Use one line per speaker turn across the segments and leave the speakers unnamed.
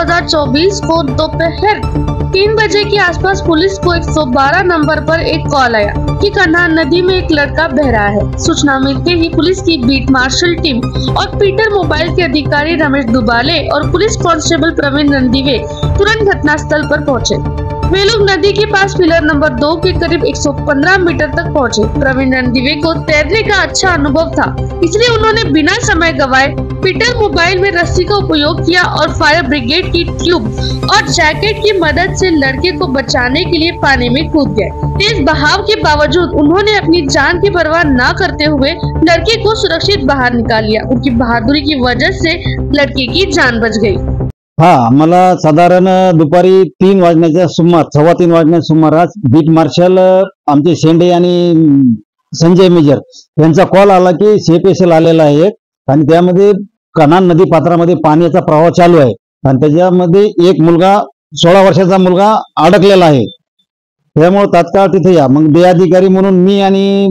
2024 को दोपहर 3 बजे के आसपास पुलिस को 112 नंबर पर एक कॉल आया कि कन्हान नदी में एक लड़का बह रहा है। सूचना मिलते ही पुलिस की बीट मार्शल टीम और पीटर मोबाइल के अधिकारी रमेश दुबाले और पुलिस कांस्टेबल प्रवीण रणदीवे तुरंत घटनास्थल पर पहुंचे। वे लोग नदी के पास पिलर नंबर 2 के करीब 115 मीटर तक पहुंचे। प्रवीण रणदीवे को तैरने का अच्छा अनुभव था, इसलिए उन्होंने बिना समय गवाए पीटर मोबाइल में रस्सी का उपयोग किया और फायर ब्रिगेड की ट्यूब और जैकेट की मदद से लड़के को बचाने के लिए पानी में कूद गए। तेज बहाव के बावजूद उन्होंने अपनी जान की परवाह न करते हुए लड़के को सुरक्षित बाहर निकाल लिया। उनकी बहादुरी की वजह से लड़के की जान बच गई।
आम्हाला साधारण दुपारी 3 वाजण्याच्या सुमार 3:15 वाजण्याच्या सुमारास बीट मार्शल आमचे शेंडे आणि संजय मेजर यांचा कॉल आला की सीएपीएसएल आलेला आहे आणि त्यामध्ये कन्हान नदी पात्रामध्ये पाण्याचा प्रवाह चालू आहे आणि त्याच्यामध्ये एक मुलगा 16 वर्षाचा मुलगा अडकलेला आहे, त्यामुळे तात्काळ तिथे या। मग बे अधिकारी म्हणून मी आणि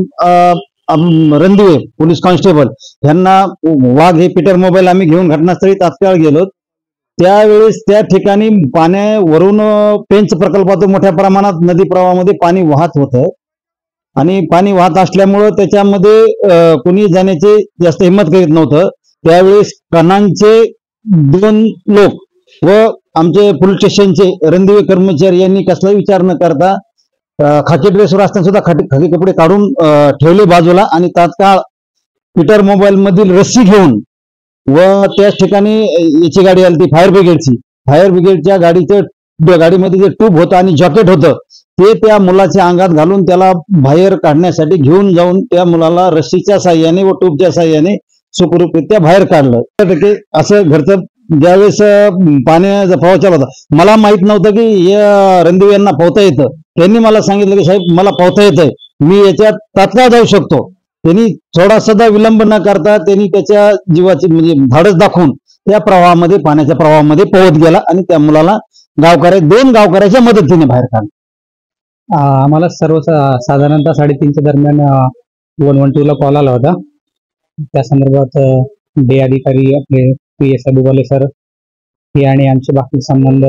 रणदिवे पोलीस कॉन्स्टेबल यांना वाघ हे पीटर मोबाईल आम्ही घेऊन घटनास्थळी तात्काळ गेलो। त्यावेळेस त्या ठिकाणी पाण्यावरून पेंच प्रकल्पातून मोठ्या प्रमाणात नदी प्रवाहामध्ये पाणी वाहत होतं आणि पाणी वाहत असल्यामुळे त्याच्यामध्ये कोणी जाण्याची जास्त हिंमत करीत नव्हतं। त्यावेळेस कन्हानचे 2 लोक व आमचे पोलीस स्टेशनचे रणदिवे कर्मचारी यांनी कसला विचार न करता खाकी ड्रेसवर असताना सुद्धा खाकी कपडे काढून ठेवले बाजूला आणि तात्काळ पीटर मोबाईल मधील रस्सी घेऊन व त्याच ठिकाणी याची गाडी आली ती फायर ब्रिगेडच्या गाडीमध्ये जे ट्यूब होतं आणि जॅकेट होतं ते त्या मुलाच्या अंगात घालून त्याला बाहेर काढण्यासाठी घेऊन जाऊन त्या मुलाला रस्सीच्या साह्याने व ट्यूबच्या साह्याने सुखरूपरित्या बाहेर काढलं। असं घरचं ज्यावेळेस पाण्याचा प्रवाह चालू होता, मला माहित नव्हतं की या रणदिवे यांना पोहता येतं। त्यांनी मला सांगितलं की साहेब मला पोहता येतंय, मी याच्यात तात्काळ जाऊ शकतो। त्यांनी थोडासा विलंब न करता त्यांनी त्याच्या जीवाची म्हणजे धाडस दाखवून त्या प्रवाहामध्ये पाण्याच्या प्रवाहामध्ये पोहत गेला आणि त्या मुलाला 2 गावकऱ्याच्या मदतीने बाहेर काढलं।
आम्हाला सर्व साधारणतः 3:30च्या दरम्यान 112 ला कॉल आला होता। त्या संदर्भात बे अधिकारी आपले PSI दुबाले सर हे आणि आमचे बाकी संबंध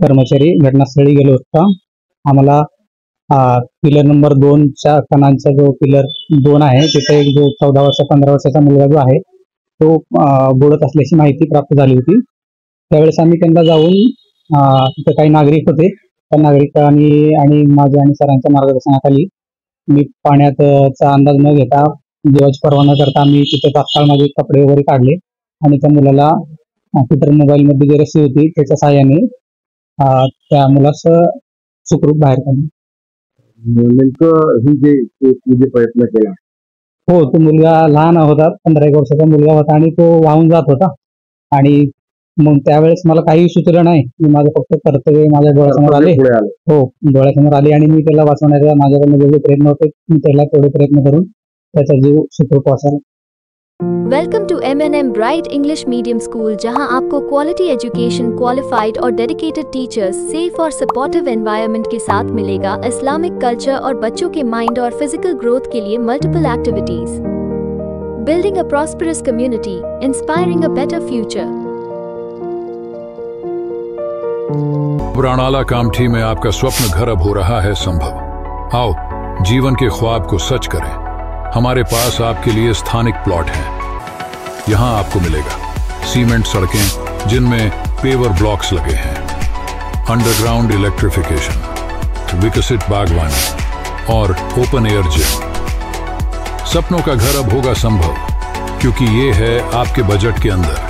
कर्मचारी घटनास्थळी गेलो होता। आम्हाला पिलर नंबर 2 च्या कन्हानचा जो पिलर 2 आहे तिथे एक जो 14 वर्ष 15 वर्षाचा मुलगा जो आहे तो बुडत असल्याची माहिती प्राप्त झाली होती। त्यावेळेस आम्ही त्यांना जाऊन तिथे काही नागरिक होते, त्या नागरिकांनी आणि माझ्या आणि सरांच्या मार्गदर्शनाखाली मी पाण्याचा अंदाज न घेता देवाची पर्वा न करता आम्ही तिथे तात्काळ माझे कपडे वगैरे काढले आणि त्या मुलाला पीटर मोबाईल मध्ये जी रस्सी होती त्याच्या साहाय्याने त्या मुलास सुखरूप बाहेर काढले।
नेमकं ही जे प्रयत्न केला,
हो, तो मुलगा लहान होता, 15 वर्षाचा मुलगा होता आणि तो वाहून जात होता आणि मग त्यावेळेस मला काही सुचलं नाही, मी माझं फक्त कर्तव्य माझ्या डोळ्यासमोर आले, हो डोळ्यासमोर आले आणि मी त्याला वाचवण्याचा माझ्याकडनं जेवढे प्रयत्न होते मी त्याला तेवढे प्रयत्न करून त्याचा जीव सुखरूप वाचवला।
Welcome to M&M bright English medium school, जहां आपको क्वालिटी एजुकेशन, क्वालिफाइड और डेडिकेटेड टीचर्स, सेफ और सपोर्टिव एनवायरनमेंट के साथ मिलेगा इस्लामिक कल्चर और बच्चों के माइंड और फिजिकल ग्रोथ के लिए multiple activities, building a prosperous community, inspiring a better future.
Puranala Kamthi में आपका स्वप्न घर अब हो रहा है संभव। आओ जीवन के ख्वाब को सच करें। हमारे पास आपके लिए स्थानिक प्लॉट हैं। यहाँ आपको मिलेगा सीमेंट सड़कें जिनमें पेवर ब्लॉक्स लगे हैं, अंडरग्राउंड इलेक्ट्रिफिकेशन, विकसित बागवानी और ओपन एयर जिम। सपनों का घर अब होगा संभव, क्योंकि ये है आपके बजट के अंदर।